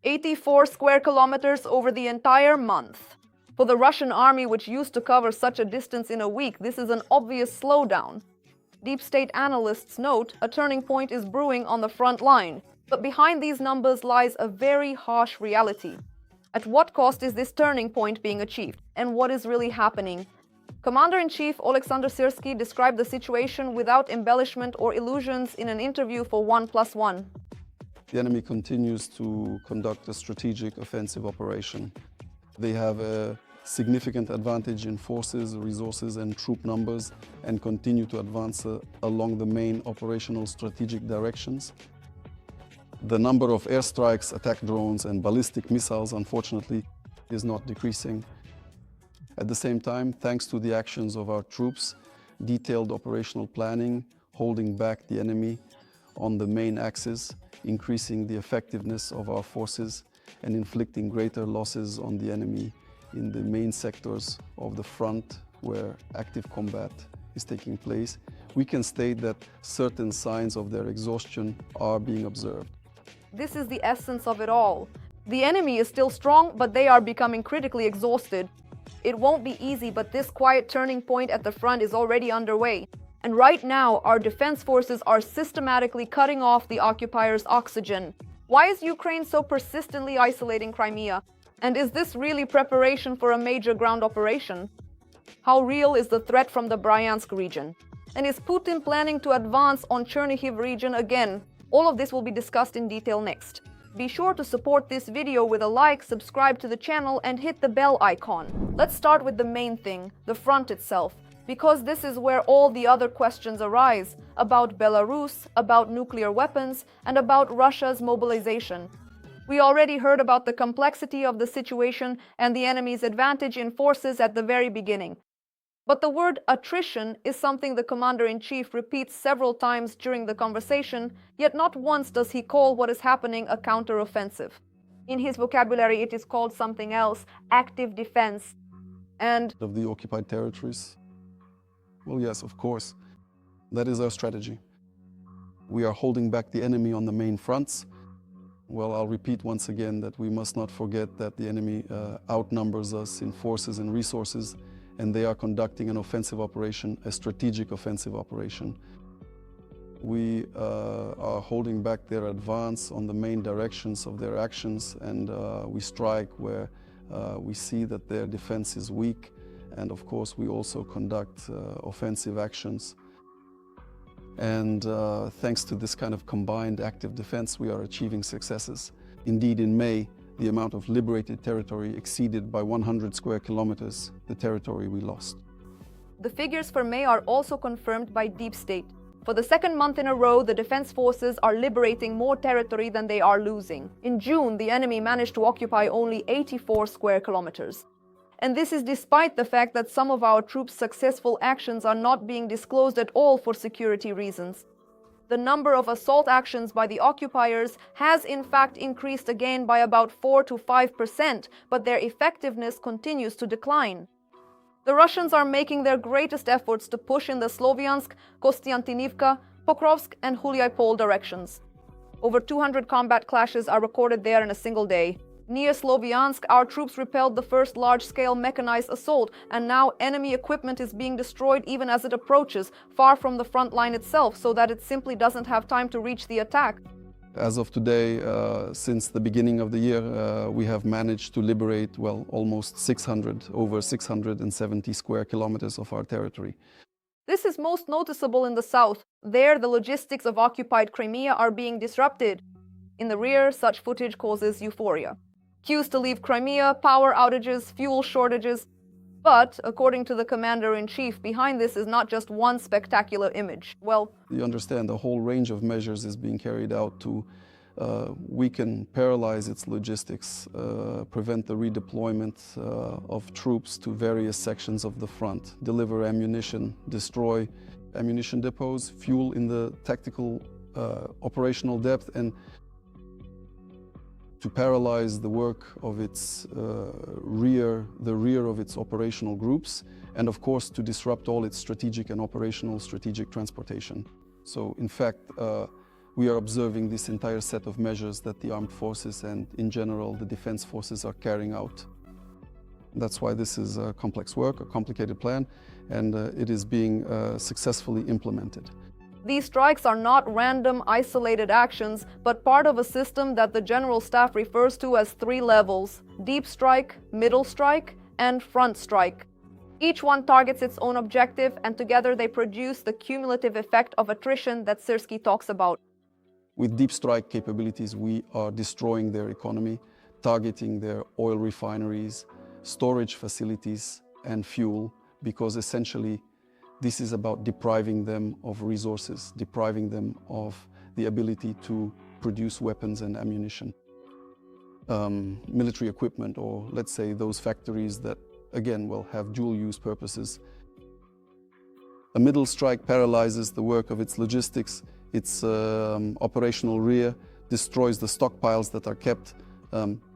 84 square kilometers over the entire month. For the Russian army, which used to cover such a distance in a week, this is an obvious slowdown. Deep state analysts note a turning point is brewing on the front line, but behind these numbers lies a very harsh reality. At what cost is this turning point being achieved, and what is really happening? Commander-in-Chief Oleksandr Syrsky described the situation without embellishment or illusions in an interview for 1+1. The enemy continues to conduct a strategic offensive operation. They have a significant advantage in forces, resources and troop numbers and continue to advance along the main operational strategic directions. The number of airstrikes, attack drones and ballistic missiles, unfortunately, is not decreasing. At the same time, thanks to the actions of our troops, detailed operational planning, holding back the enemy on the main axis, increasing the effectiveness of our forces and inflicting greater losses on the enemy in the main sectors of the front where active combat is taking place, we can state that certain signs of their exhaustion are being observed. This is the essence of it all. The enemy is still strong, but they are becoming critically exhausted. It won't be easy, but this quiet turning point at the front is already underway. And right now, our defense forces are systematically cutting off the occupiers' oxygen. Why is Ukraine so persistently isolating Crimea? And is this really preparation for a major ground operation? How real is the threat from the Bryansk region? And is Putin planning to advance on Chernihiv region again? All of this will be discussed in detail next. Be sure to support this video with a like, subscribe to the channel and hit the bell icon. Let's start with the main thing, the front itself, because this is where all the other questions arise about Belarus, about nuclear weapons, and about Russia's mobilization. We already heard about the complexity of the situation and the enemy's advantage in forces at the very beginning. But the word attrition is something the commander-in-chief repeats several times during the conversation, yet not once does he call what is happening a counteroffensive. In his vocabulary, it is called something else, active defense. And of the occupied territories? Well, yes, of course. That is our strategy. We are holding back the enemy on the main fronts. Well, I'll repeat once again that we must not forget that the enemy outnumbers us in forces and resources, and they are conducting an offensive operation, a strategic offensive operation. We are holding back their advance on the main directions of their actions, and we strike where we see that their defense is weak. And of course, we also conduct offensive actions. And thanks to this kind of combined active defense, we are achieving successes. Indeed, in May, the amount of liberated territory exceeded by 100 square kilometers the territory we lost. the figures for May are also confirmed by Deep State. For the second month in a row, the defense forces are liberating more territory than they are losing. In June, the enemy managed to occupy only 84 square kilometers. And this is despite the fact that some of our troops' successful actions are not being disclosed at all for security reasons. The number of assault actions by the occupiers has in fact increased again by about 4 to 5%, but their effectiveness continues to decline. The Russians are making their greatest efforts to push in the Sloviansk, Kostiantynivka, Pokrovsk and Huliaipol directions. Over 200 combat clashes are recorded there in a single day. Near Sloviansk, our troops repelled the first large-scale mechanized assault, and now enemy equipment is being destroyed even as it approaches, far from the front line itself, so that it simply doesn't have time to reach the attack. As of today, since the beginning of the year, we have managed to liberate, well, almost over 670 square kilometers of our territory. This is most noticeable in the south. There, the logistics of occupied Crimea are being disrupted. In the rear, such footage causes euphoria. Queues to leave Crimea, power outages, fuel shortages. But, according to the commander-in-chief, behind this is not just one spectacular image. Well, you understand, a whole range of measures is being carried out to weaken, paralyze its logistics, prevent the redeployment of troops to various sections of the front, deliver ammunition, destroy ammunition depots, fuel in the tactical operational depth, and to paralyze the work of its rear of its operational groups, and of course to disrupt all its strategic and operational strategic transportation. So in fact, we are observing this entire set of measures that the armed forces and, in general, the defense forces are carrying out. That's why this is a complex work, a complicated plan, and it is being successfully implemented. These strikes are not random, isolated actions, but part of a system that the General Staff refers to as 3 levels: deep strike, middle strike, and front strike. Each one targets its own objective, and together they produce the cumulative effect of attrition that Syrskyi talks about. With deep strike capabilities, we are destroying their economy, targeting their oil refineries, storage facilities, and fuel, because essentially this is about depriving them of resources, depriving them of the ability to produce weapons and ammunition, military equipment, or let's say those factories that, again, will have dual-use purposes. A middle strike paralyzes the work of its logistics, its operational rear, destroys the stockpiles that are kept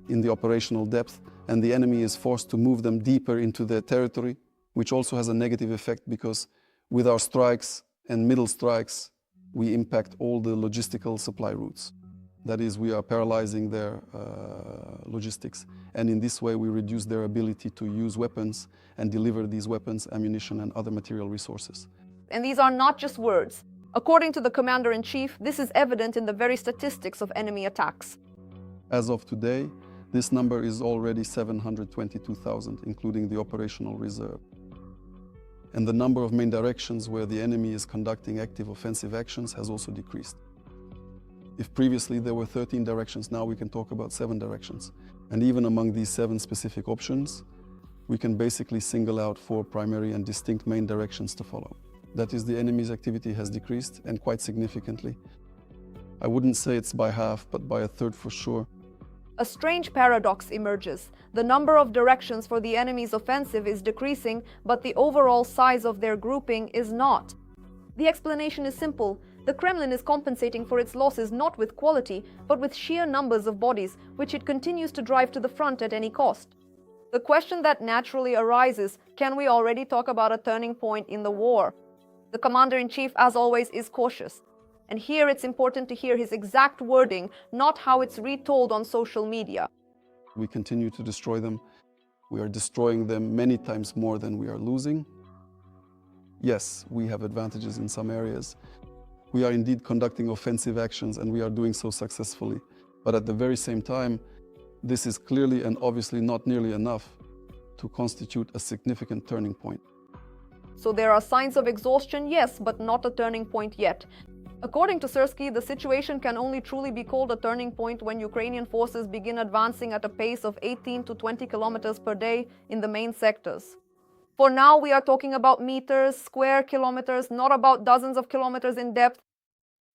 in the operational depth, and the enemy is forced to move them deeper into their territory, which also has a negative effect because with our strikes and middle strikes, we impact all the logistical supply routes. That is, we are paralyzing their logistics. And in this way, we reduce their ability to use weapons and deliver these weapons, ammunition, and other material resources. And these are not just words. According to the Commander-in-Chief, this is evident in the very statistics of enemy attacks. As of today, this number is already 722,000, including the operational reserve. And the number of main directions where the enemy is conducting active offensive actions has also decreased. If previously there were 13 directions, now we can talk about 7 directions. And even among these 7 specific options, we can basically single out 4 primary and distinct main directions to follow. That is, the enemy's activity has decreased, and quite significantly. I wouldn't say it's by half, but by a third for sure. A strange paradox emerges. The number of directions for the enemy's offensive is decreasing, but the overall size of their grouping is not. The explanation is simple. The Kremlin is compensating for its losses not with quality, but with sheer numbers of bodies, which it continues to drive to the front at any cost. The question that naturally arises, can we already talk about a turning point in the war? The Commander-in-Chief, as always, is cautious. And here it's important to hear his exact wording, not how it's retold on social media. We continue to destroy them. We are destroying them many times more than we are losing. Yes, we have advantages in some areas. We are indeed conducting offensive actions, and we are doing so successfully. But at the very same time, this is clearly and obviously not nearly enough to constitute a significant turning point. So there are signs of exhaustion, yes, but not a turning point yet. According to Syrskyi, the situation can only truly be called a turning point when Ukrainian forces begin advancing at a pace of 18 to 20 kilometers per day in the main sectors. For now, we are talking about meters, square kilometers, not about dozens of kilometers in depth.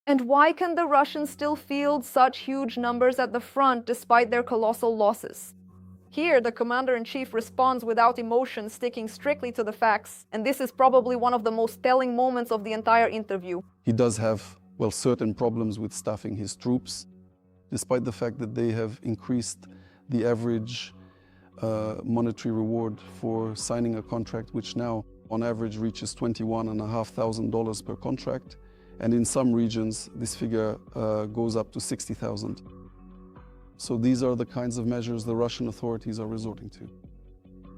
And why can the Russians still field such huge numbers at the front despite their colossal losses? Here, the Commander-in-Chief responds without emotion, sticking strictly to the facts, and this is probably one of the most telling moments of the entire interview. He does have, well, certain problems with staffing his troops, despite the fact that they have increased the average monetary reward for signing a contract, which now on average reaches $21,500 per contract, and in some regions this figure goes up to $60,000. So these are the kinds of measures the Russian authorities are resorting to.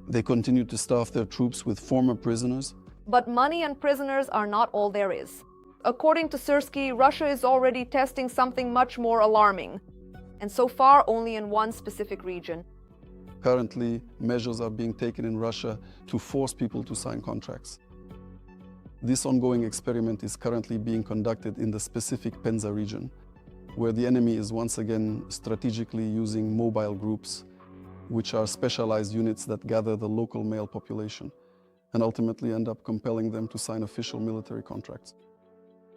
They continue to staff their troops with former prisoners. But money and prisoners are not all there is. According to Syrskyi, Russia is already testing something much more alarming, and so far only in one specific region. Currently, measures are being taken in Russia to force people to sign contracts. This ongoing experiment is currently being conducted in the specific Penza region, where the enemy is once again strategically using mobile groups, which are specialized units that gather the local male population and ultimately end up compelling them to sign official military contracts.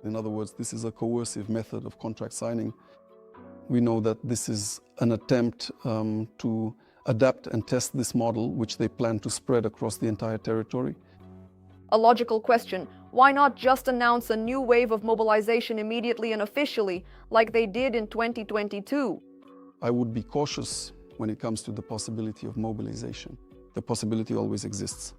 In other words, this is a coercive method of contract signing. We know that this is an attempt to adapt and test this model, which they plan to spread across the entire territory. A logical question: why not just announce a new wave of mobilization immediately and officially, like they did in 2022? I would be cautious when it comes to the possibility of mobilization. The possibility always exists.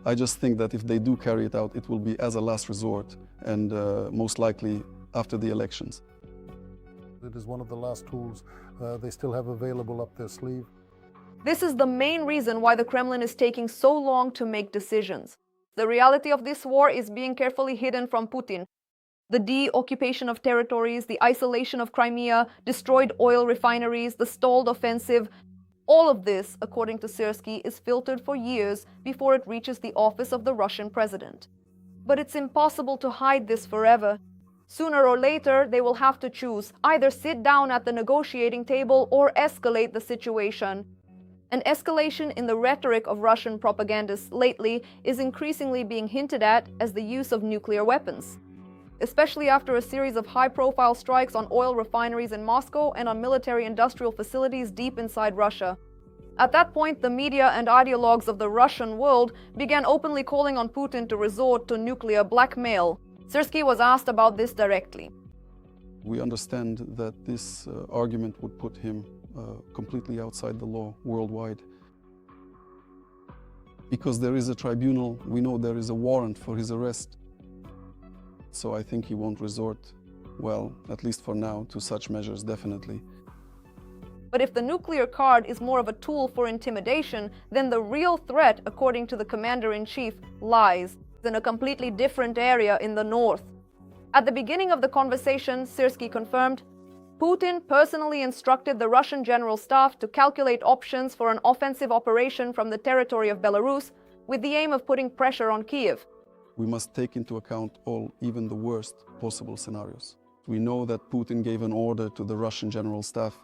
I just think that if they do carry it out, it will be as a last resort and most likely after the elections. It is one of the last tools they still have available up their sleeve. This is the main reason why the Kremlin is taking so long to make decisions. The reality of this war is being carefully hidden from Putin. The de-occupation of territories, the isolation of Crimea, destroyed oil refineries, the stalled offensive, all of this, according to Syrskyi, is filtered for years before it reaches the office of the Russian president. But it's impossible to hide this forever. Sooner or later, they will have to choose, either sit down at the negotiating table or escalate the situation. An escalation in the rhetoric of Russian propagandists lately is increasingly being hinted at as the use of nuclear weapons, especially after a series of high-profile strikes on oil refineries in Moscow and on military-industrial facilities deep inside Russia. At that point, the media and ideologues of the Russian world began openly calling on Putin to resort to nuclear blackmail. Syrskyi was asked about this directly. We understand that this argument would put him completely outside the law worldwide. Because there is a tribunal, we know there is a warrant for his arrest. So I think he won't resort, well, at least for now, to such measures, definitely. But if the nuclear card is more of a tool for intimidation, then the real threat, according to the commander-in-chief, lies in a completely different area in the north. At the beginning of the conversation, Syrskyi confirmed, Putin personally instructed the Russian General Staff to calculate options for an offensive operation from the territory of Belarus with the aim of putting pressure on Kiev. We must take into account all, even the worst possible scenarios. We know that Putin gave an order to the Russian General Staff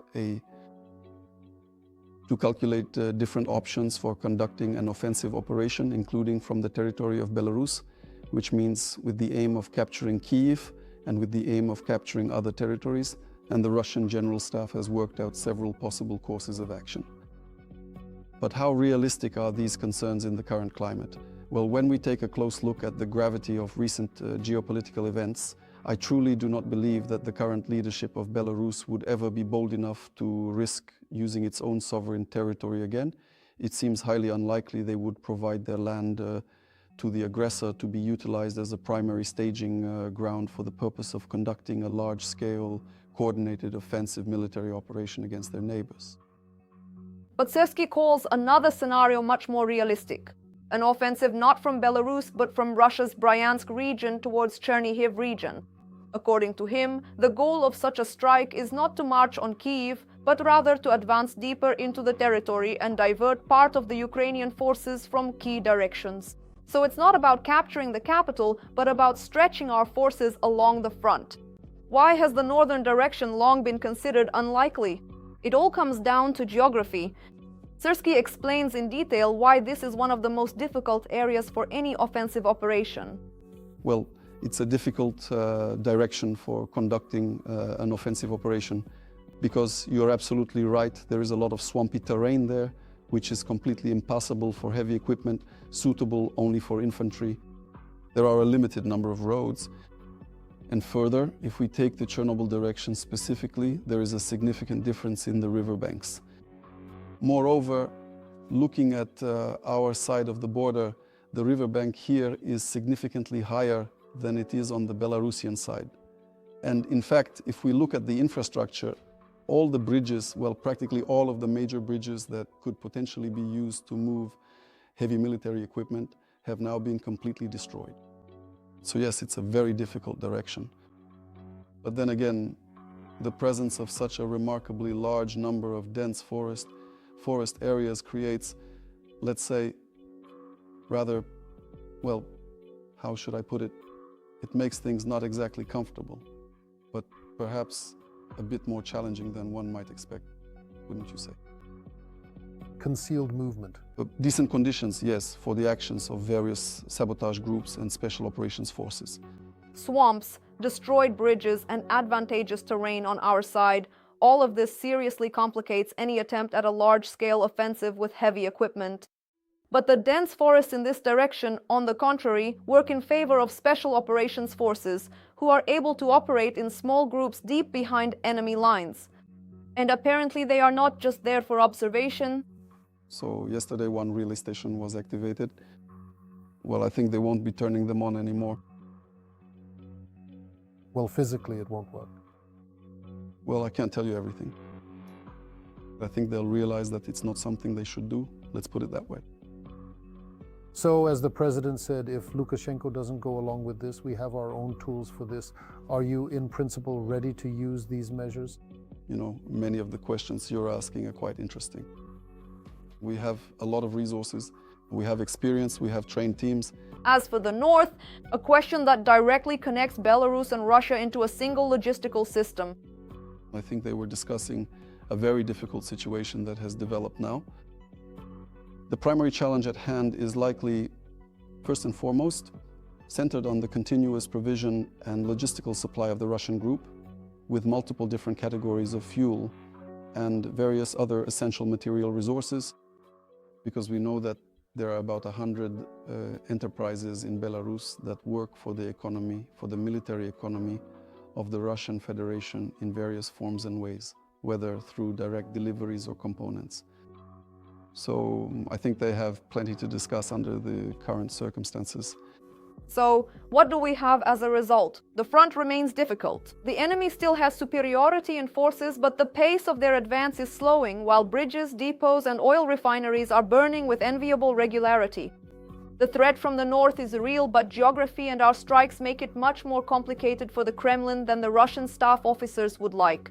to calculate different options for conducting an offensive operation, including from the territory of Belarus, which means with the aim of capturing Kiev and with the aim of capturing other territories, and the Russian General Staff has worked out several possible courses of action. But how realistic are these concerns in the current climate? Well, when we take a close look at the gravity of recent geopolitical events, I truly do not believe that the current leadership of Belarus would ever be bold enough to risk using its own sovereign territory again. It seems highly unlikely they would provide their land to the aggressor to be utilized as a primary staging ground for the purpose of conducting a large-scale, coordinated offensive military operation against their neighbors. But Syrskyi calls another scenario much more realistic. An offensive not from Belarus, but from Russia's Bryansk region towards Chernihiv region. According to him, the goal of such a strike is not to march on Kyiv, but rather to advance deeper into the territory and divert part of the Ukrainian forces from key directions. So it's not about capturing the capital, but about stretching our forces along the front. Why has the northern direction long been considered unlikely? It all comes down to geography. Syrskyi explains in detail why this is one of the most difficult areas for any offensive operation. Well, it's a difficult direction for conducting an offensive operation because you're absolutely right, there is a lot of swampy terrain there, which is completely impassable for heavy equipment, suitable only for infantry. There are a limited number of roads. And further, if we take the Chernobyl direction specifically, there is a significant difference in the riverbanks. Moreover, looking at our side of the border, the riverbank here is significantly higher than it is on the Belarusian side. And in fact, if we look at the infrastructure, all the bridges, well, practically all of the major bridges that could potentially be used to move heavy military equipment have now been completely destroyed. So yes, it's a very difficult direction. But then again, the presence of such a remarkably large number of dense forest areas creates, let's say, rather, well, how should I put it? It makes things not exactly comfortable, but perhaps a bit more challenging than one might expect, wouldn't you say? Concealed movement. Decent conditions, yes, for the actions of various sabotage groups and special operations forces. Swamps, destroyed bridges, and advantageous terrain on our side, all of this seriously complicates any attempt at a large-scale offensive with heavy equipment. But the dense forests in this direction, on the contrary, work in favor of special operations forces, who are able to operate in small groups deep behind enemy lines. And apparently they are not just there for observation. So yesterday one relay station was activated. Well, I think they won't be turning them on anymore. Well, physically it won't work. Well, I can't tell you everything. I think they'll realize that it's not something they should do. Let's put it that way. So, as the president said, if Lukashenko doesn't go along with this, we have our own tools for this. Are you, in principle, ready to use these measures? You know, many of the questions you're asking are quite interesting. We have a lot of resources, we have experience, we have trained teams. As for the North, a question that directly connects Belarus and Russia into a single logistical system. I think they were discussing a very difficult situation that has developed now. The primary challenge at hand is likely, first and foremost, centered on the continuous provision and logistical supply of the Russian group, with multiple different categories of fuel and various other essential material resources, because we know that there are about 100 enterprises in Belarus that work for the economy, for the military economy of the Russian Federation in various forms and ways, whether through direct deliveries or components. So I think they have plenty to discuss under the current circumstances. So, what do we have as a result? The front remains difficult. The enemy still has superiority in forces, but the pace of their advance is slowing, while bridges, depots, and oil refineries are burning with enviable regularity. The threat from the north is real, but geography and our strikes make it much more complicated for the Kremlin than the Russian staff officers would like.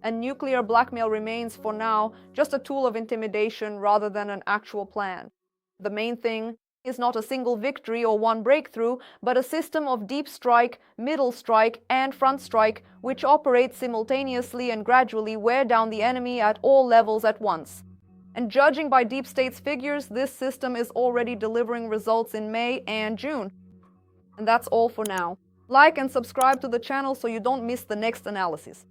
And nuclear blackmail remains, for now, just a tool of intimidation rather than an actual plan. The main thing is not a single victory or one breakthrough, but a system of deep strike, middle strike, and front strike, which operates simultaneously and gradually wear down the enemy at all levels at once. And judging by Deep State's figures, this system is already delivering results in May and June. And that's all for now. Like and subscribe to the channel so you don't miss the next analysis.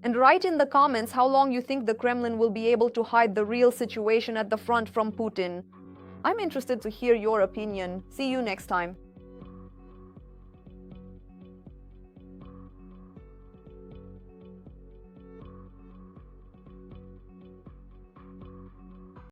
And write in the comments how long you think the Kremlin will be able to hide the real situation at the front from Putin. I'm interested to hear your opinion. See you next time.